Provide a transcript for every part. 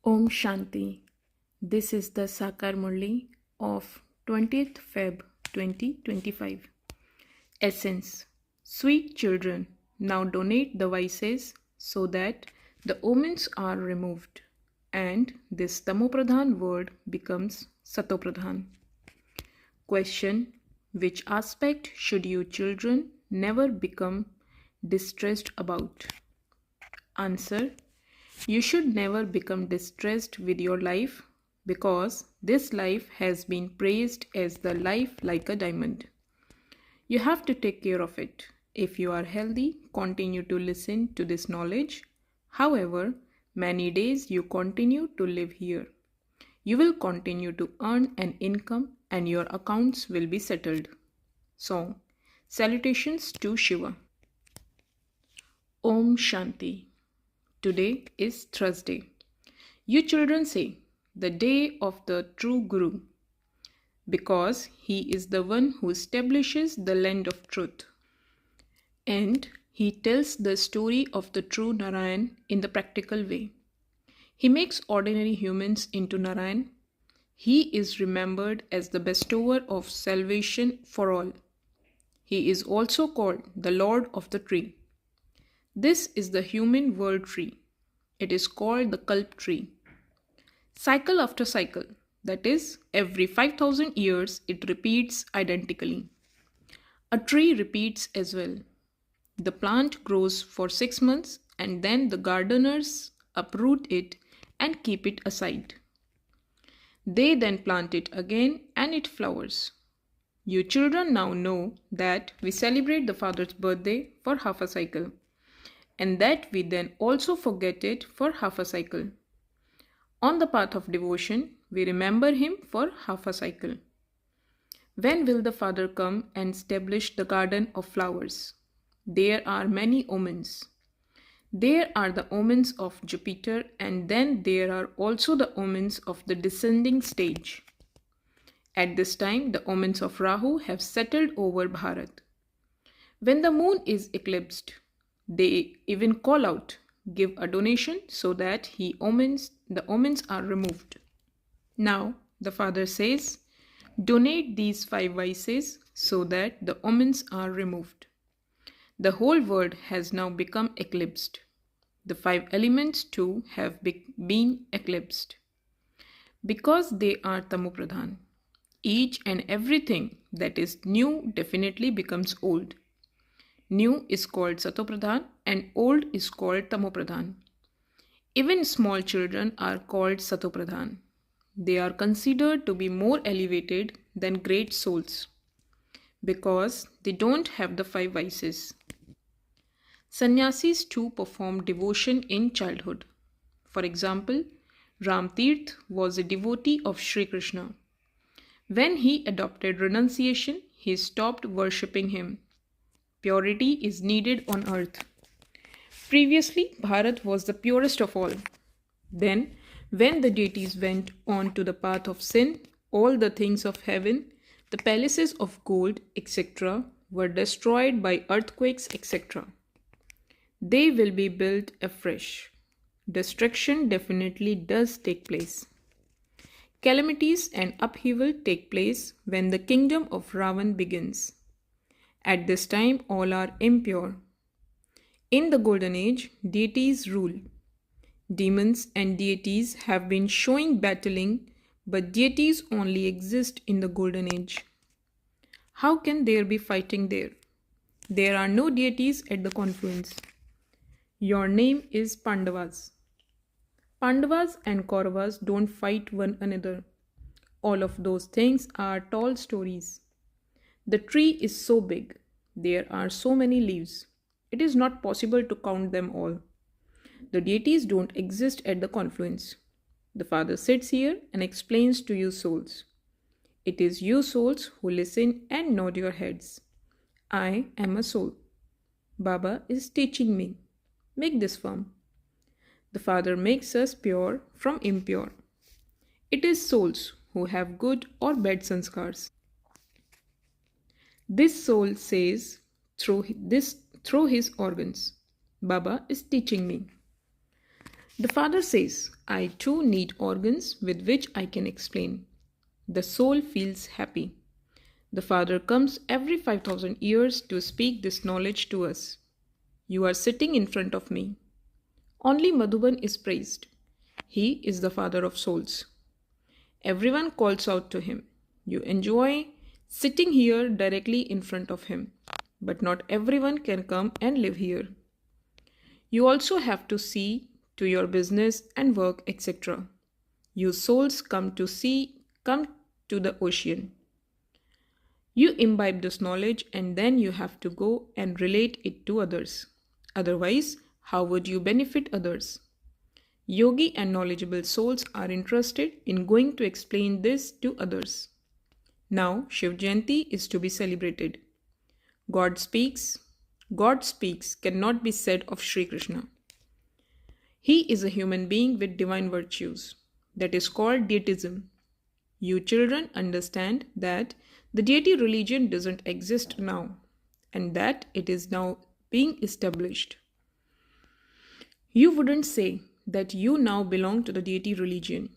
Om Shanti. This is the Sakar Murli of 20th Feb 2025. Essence. Sweet children, now donate the vices so that the omens are removed and this Tamopradhan word becomes Satopradhan. Question. Which aspect should you children never become distressed about? Answer. You should never become distressed with your life because this life has been praised as the life like a diamond. You have to take care of it. If you are healthy, continue to listen to this knowledge. However, many days you continue to live here. You will continue to earn an income and your accounts will be settled. Song. Salutations to Shiva. Om Shanti. Today is Thursday. You children say, the day of the true Guru, because he is the one who establishes the land of truth. And he tells the story of the true Narayan in the practical way. He makes ordinary humans into Narayan. He is remembered as the bestower of salvation for all. He is also called the Lord of the Tree. This is the human world tree. It is called the Kalp tree. Cycle after cycle, that is, every 5,000 years it repeats identically. A tree repeats as well. The plant grows for 6 months and then the gardeners uproot it and keep it aside. They then plant it again and it flowers. You children now know that we celebrate the Father's birthday for half a cycle, and that we then also forget it for half a cycle. On the path of devotion, we remember him for half a cycle. When will the Father come and establish the garden of flowers? There are many omens. There are the omens of Jupiter, and then there are also the omens of the descending stage. At this time, the omens of Rahu have settled over Bharat. When the moon is eclipsed, they even call out, give a donation so that the omens are removed. Now, the Father says, donate these 5 vices so that the omens are removed. The whole world has now become eclipsed. The 5 elements too have been eclipsed. Because they are Tamopradhan, each and everything that is new definitely becomes old. New is called Satopradhan and old is called Tamopradhan. Even small children are called Satopradhan. They are considered to be more elevated than great souls because they don't have the 5 vices. Sannyasis too perform devotion in childhood. For example, Ram Tirth was a devotee of Sri Krishna. When he adopted renunciation, he stopped worshipping him. Purity is needed on earth. Previously, Bharat was the purest of all. Then, when the deities went on to the path of sin, all the things of heaven, the palaces of gold, etc., were destroyed by earthquakes, etc. They will be built afresh. Destruction definitely does take place. Calamities and upheaval take place when the kingdom of Ravan begins. At this time, all are impure. In the Golden Age, deities rule. Demons and deities have been showing battling, but deities only exist in the Golden Age. How can there be fighting there? There are no deities at the confluence. Your name is Pandavas. Pandavas and Kauravas don't fight one another. All of those things are tall stories. The tree is so big. There are so many leaves. It is not possible to count them all. The deities don't exist at the confluence. The Father sits here and explains to you souls. It is you souls who listen and nod your heads. I am a soul. Baba is teaching me. Make this firm. The Father makes us pure from impure. It is souls who have good or bad sanskars. This soul says through his organs, Baba is teaching me. The father says, I too need organs with which I can explain. The soul feels happy. The Father comes every 5,000 years to speak this knowledge to us. You are sitting in front of me. Only Madhuban is praised. He is the Father of souls. Everyone calls out to him. You enjoy sitting here directly in front of him. But not everyone can come and live here. You also have to see to your business and work, etc. You souls come to the ocean. You imbibe this knowledge and then you have to go and relate it to others. Otherwise, how would you benefit others? Yogi and knowledgeable souls are interested in going to explain this to others. Now, Shiv Jayanti is to be celebrated. God speaks cannot be said of Sri Krishna. He is a human being with divine virtues. That is called deitism. You children understand that the deity religion doesn't exist now and that it is now being established. You wouldn't say that you now belong to the deity religion.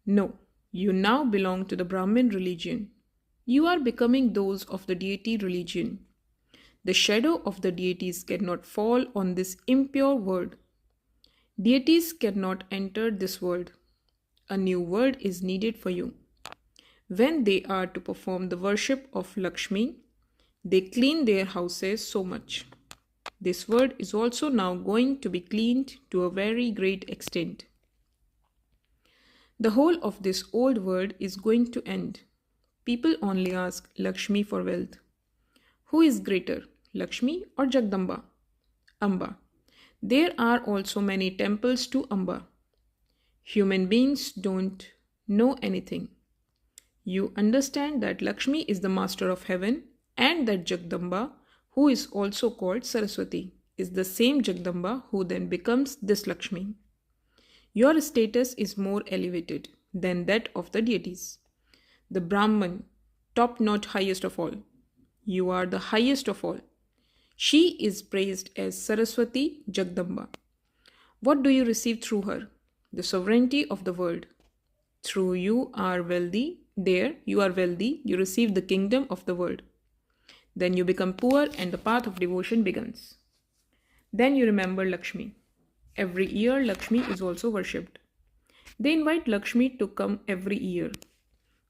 No, you now belong to the Brahmin religion. You are becoming those of the deity religion. The shadow of the deities cannot fall on this impure world. Deities cannot enter this world. A new world is needed for you. When they are to perform the worship of Lakshmi, they clean their houses so much. This world is also now going to be cleaned to a very great extent. The whole of this old world is going to end. People only ask Lakshmi for wealth. Who is greater, Lakshmi or Jagdamba? Amba. There are also many temples to Amba. Human beings don't know anything. You understand that Lakshmi is the master of heaven and that Jagdamba, who is also called Saraswati, is the same Jagdamba who then becomes this Lakshmi. Your status is more elevated than that of the deities. The Brahman, top-notch highest of all. You are the highest of all. She is praised as Saraswati Jagdamba. What do you receive through her? The sovereignty of the world. Through you are wealthy. There you are wealthy. You receive the kingdom of the world. Then you become poor and the path of devotion begins. Then you remember Lakshmi. Every year Lakshmi is also worshipped. They invite Lakshmi to come every year.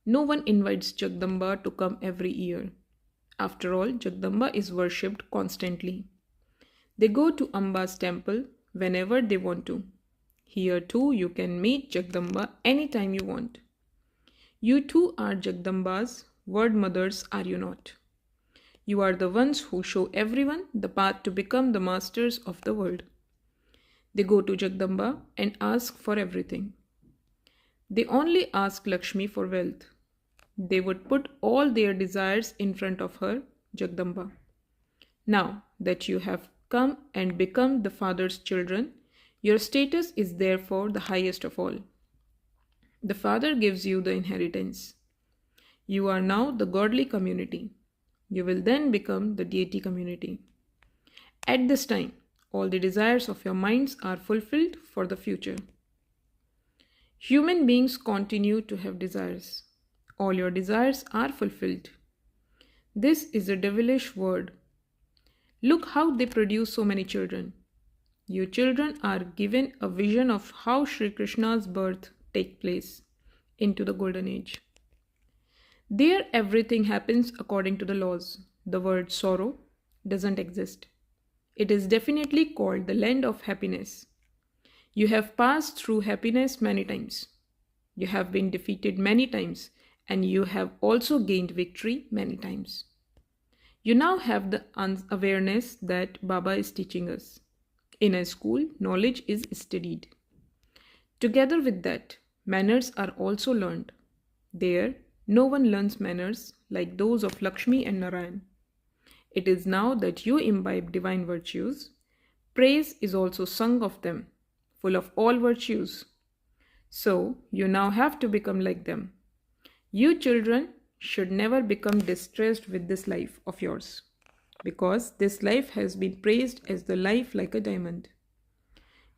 No one invites Jagdamba to come every year. After all, Jagdamba is worshipped constantly. They go to Amba's temple whenever they want to. Here too you can meet Jagdamba anytime you want. You too are Jagdamba's word mothers, are you not? You are the ones who show everyone the path to become the masters of the world. They go to Jagdamba and ask for everything. They only ask Lakshmi for wealth. They would put all their desires in front of her, Jagdamba. Now that you have come and become the Father's children, your status is therefore the highest of all. The Father gives you the inheritance. You are now the godly community. You will then become the deity community. At this time, all the desires of your minds are fulfilled for the future. Human beings continue to have desires. All your desires are fulfilled. This is a devilish word. Look how they produce so many children. You children are given a vision of how Sri Krishna's birth takes place into the golden age. There everything happens according to the laws. The word sorrow doesn't exist. It is definitely called the land of happiness. You have passed through happiness many times. You have been defeated many times and you have also gained victory many times. You now have the awareness that Baba is teaching us. In a school, knowledge is studied. Together with that, manners are also learned. There, no one learns manners like those of Lakshmi and Narayan. It is now that you imbibe divine virtues. Praise is also sung of them, full of all virtues. So, you now have to become like them. You children should never become distressed with this life of yours, because this life has been praised as the life like a diamond.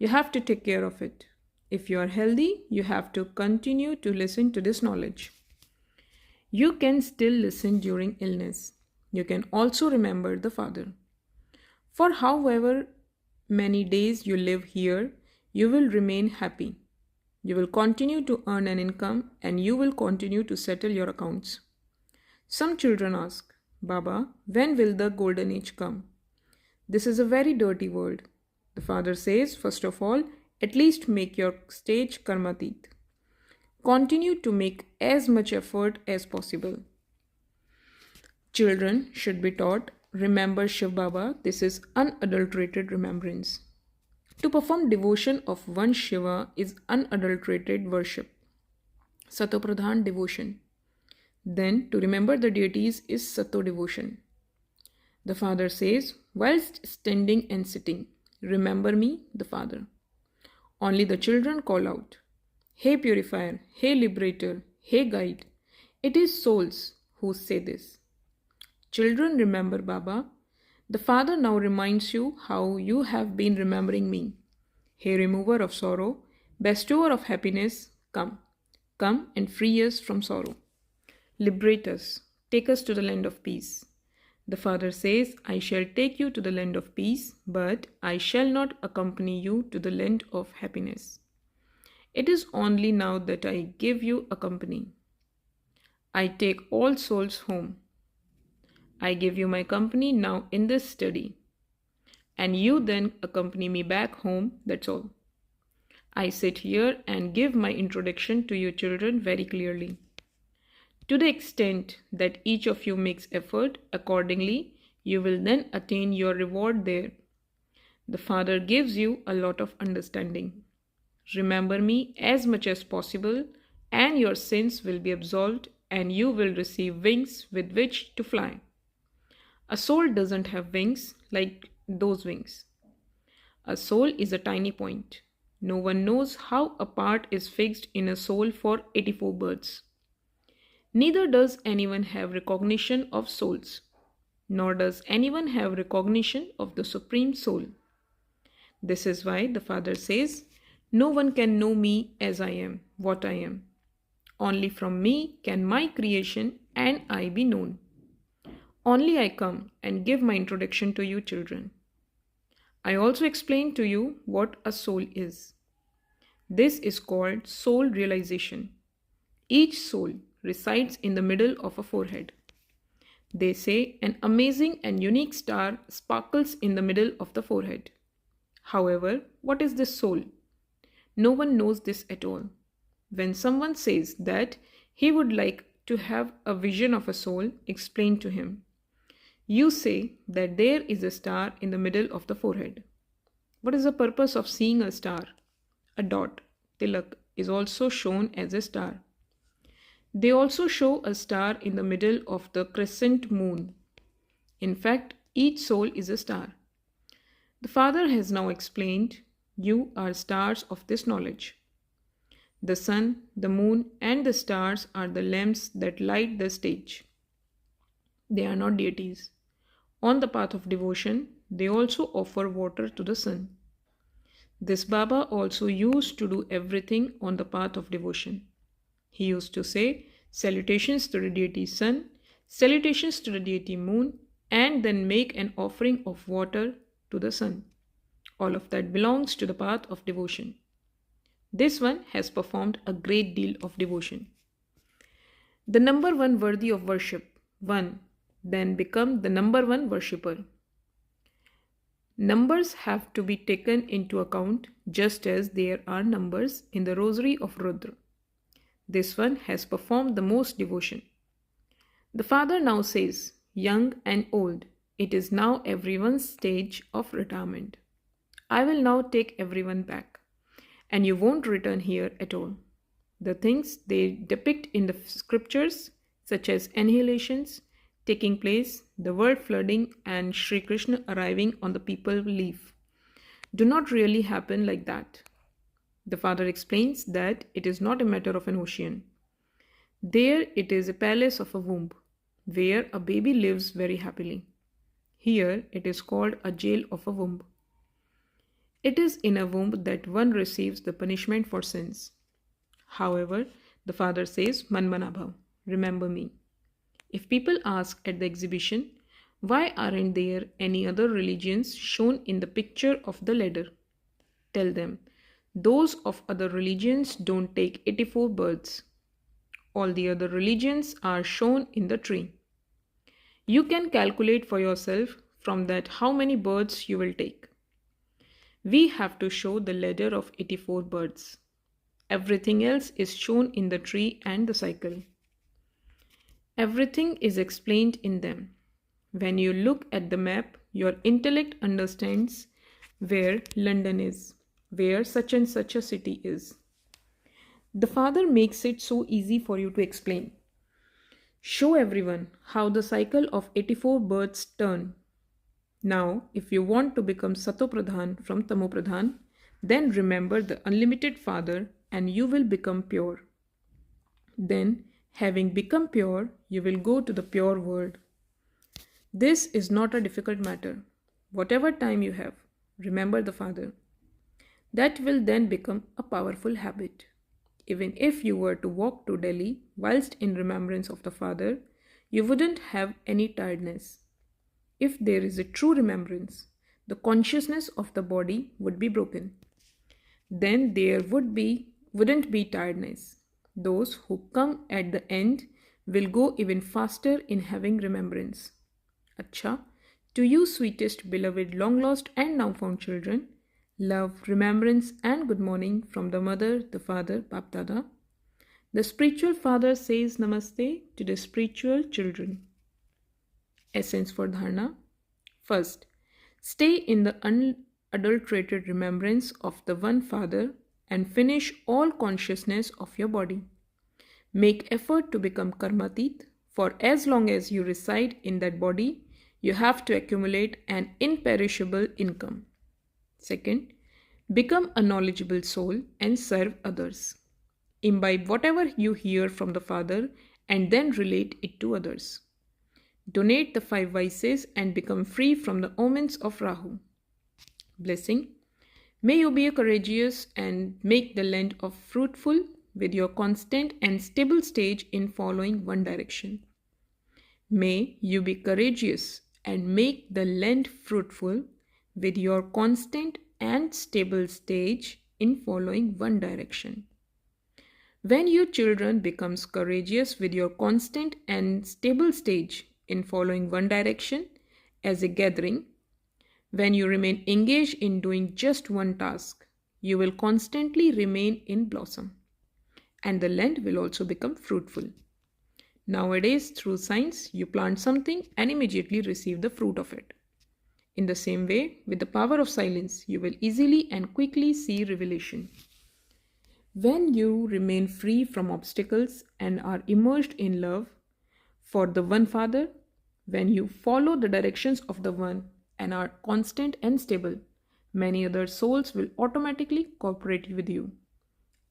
You have to take care of it. If you are healthy, you have to continue to listen to this knowledge. You can still listen during illness. You can also remember the Father. For however many days you live here, you will remain happy. You will continue to earn an income and you will continue to settle your accounts. Some children ask, Baba, when will the golden age come? This is a very dirty world. The father says, first of all, at least make your stage karmatit. Continue to make as much effort as possible. Children should be taught, remember Shiv Baba, this is unadulterated remembrance. To perform devotion of one Shiva is unadulterated worship, Satopradhan devotion. Then to remember the deities is Sato devotion. The father says, whilst standing and sitting, remember me, the Father. Only the children call out, Hey purifier, hey liberator, hey guide. It is souls who say this. Children remember Baba. The Father now reminds you how you have been remembering me. Hey remover of sorrow, bestower of happiness, come. Come and free us from sorrow. Liberate us, take us to the land of peace. The Father says, I shall take you to the land of peace, but I shall not accompany you to the land of happiness. It is only now that I give you a company. I take all souls home. I give you my company now in this study. And you then accompany me back home, that's all. I sit here and give my introduction to you children very clearly. To the extent that each of you makes effort, accordingly, you will then attain your reward there. The Father gives you a lot of understanding. Remember me as much as possible, and your sins will be absolved, and you will receive wings with which to fly. A soul doesn't have wings like those wings. A soul is a tiny point. No one knows how a part is fixed in a soul for 84 births. Neither does anyone have recognition of souls, nor does anyone have recognition of the Supreme Soul. This is why the Father says, no one can know me as I am, what I am. Only from me can my creation and I be known. Only I come and give my introduction to you children. I also explain to you what a soul is. This is called soul realization. Each soul resides in the middle of a forehead. They say an amazing and unique star sparkles in the middle of the forehead. However, what is this soul? No one knows this at all. When someone says that he would like to have a vision of a soul, explain to him. You say that there is a star in the middle of the forehead. What is the purpose of seeing a star? A dot, tilak, is also shown as a star. They also show a star in the middle of the crescent moon. In fact, each soul is a star. The Father has now explained, you are stars of this knowledge. The sun, the moon, and the stars are the lamps that light the stage. They are not deities. On the path of devotion, they also offer water to the sun. This Baba also used to do everything on the path of devotion. He used to say, salutations to the deity sun, salutations to the deity moon, and then make an offering of water to the sun. All of that belongs to the path of devotion. This one has performed a great deal of devotion. The number one worthy of worship, one, then become the number one worshipper. Numbers have to be taken into account just as there are numbers in the rosary of Rudra. This one has performed the most devotion. The Father now says, young and old, it is now everyone's stage of retirement. I will now take everyone back, and you won't return here at all. The things they depict in the scriptures, such as annihilations taking place, the world flooding, and Sri Krishna arriving on the people leaf, do not really happen like that. The Father explains that it is not a matter of an ocean. There it is a palace of a womb, where a baby lives very happily. Here it is called a jail of a womb. It is in a womb that one receives the punishment for sins. However, the father says, Manmanabhav, remember me. If people ask at the exhibition, why aren't there any other religions shown in the picture of the ladder? Tell them, those of other religions don't take 84 births. All the other religions are shown in the tree. You can calculate for yourself from that how many births you will take. We have to show the ladder of 84 births. Everything else is shown in the tree and the cycle. Everything is explained in them. When you look at the map, your intellect understands where London is, where such and such a city is. The father makes it so easy for you to explain. Show everyone how the cycle of 84 births turn. Now, if you want to become Satopradhan from Tamopradhan, then remember the unlimited Father and you will become pure. Then, having become pure, you will go to the pure world. This is not a difficult matter. Whatever time you have, remember the Father. That will then become a powerful habit. Even if you were to walk to Delhi whilst in remembrance of the Father, you wouldn't have any tiredness. If there is a true remembrance, the consciousness of the body would be broken. Then there wouldn't be tiredness. Those who come at the end will go even faster in having remembrance. Acha, to you sweetest, beloved, long lost and now found children, love, remembrance and good morning from the mother, the father, Bap Dada. The spiritual father says namaste to the spiritual children. Essence for dharana. First, stay in the unadulterated remembrance of the one Father and finish all consciousness of your body. Make effort to become karmatit, for as long as you reside in that body, you have to accumulate an imperishable income. Second, become a knowledgeable soul and serve others. Imbibe whatever you hear from the Father and then relate it to others. Donate the 5 vices and become free from the omens of Rahu. Blessing. May you be courageous and make the land of fruitful with your constant and stable stage in following one direction. May you be courageous and make the land fruitful with your constant and stable stage in following one direction. When your children becomes courageous with your constant and stable stage in following one direction as a gathering, when you remain engaged in doing just one task, you will constantly remain in blossom and the land will also become fruitful. Nowadays, through science, you plant something and immediately receive the fruit of it. In the same way, with the power of silence, you will easily and quickly see revelation. When you remain free from obstacles and are immersed in love for the one Father, when you follow the directions of the one and are constant and stable, many other souls will automatically cooperate with you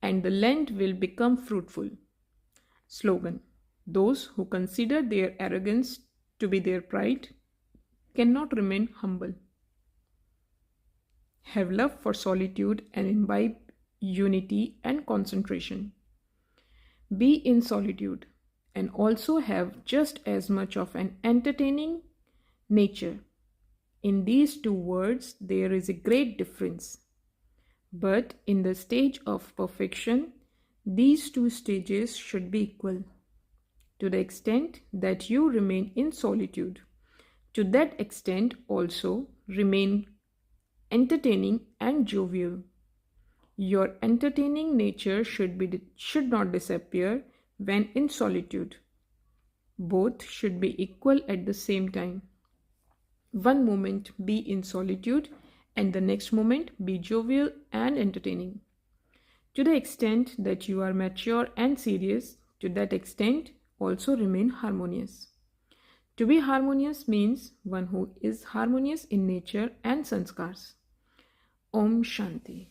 and the land will become fruitful. Slogan: those who consider their arrogance to be their pride cannot remain humble. Have love for solitude and imbibe unity and concentration. Be in solitude and also have just as much of an entertaining nature. In these two words, there is a great difference. But in the stage of perfection, these two stages should be equal. To the extent that you remain in solitude, to that extent also remain entertaining and jovial. Your entertaining nature should not disappear when in solitude. Both should be equal at the same time. One moment be in solitude and the next moment be jovial and entertaining. To the extent that you are mature and serious, to that extent also remain harmonious. To be harmonious means one who is harmonious in nature and sanskars. Om Shanti.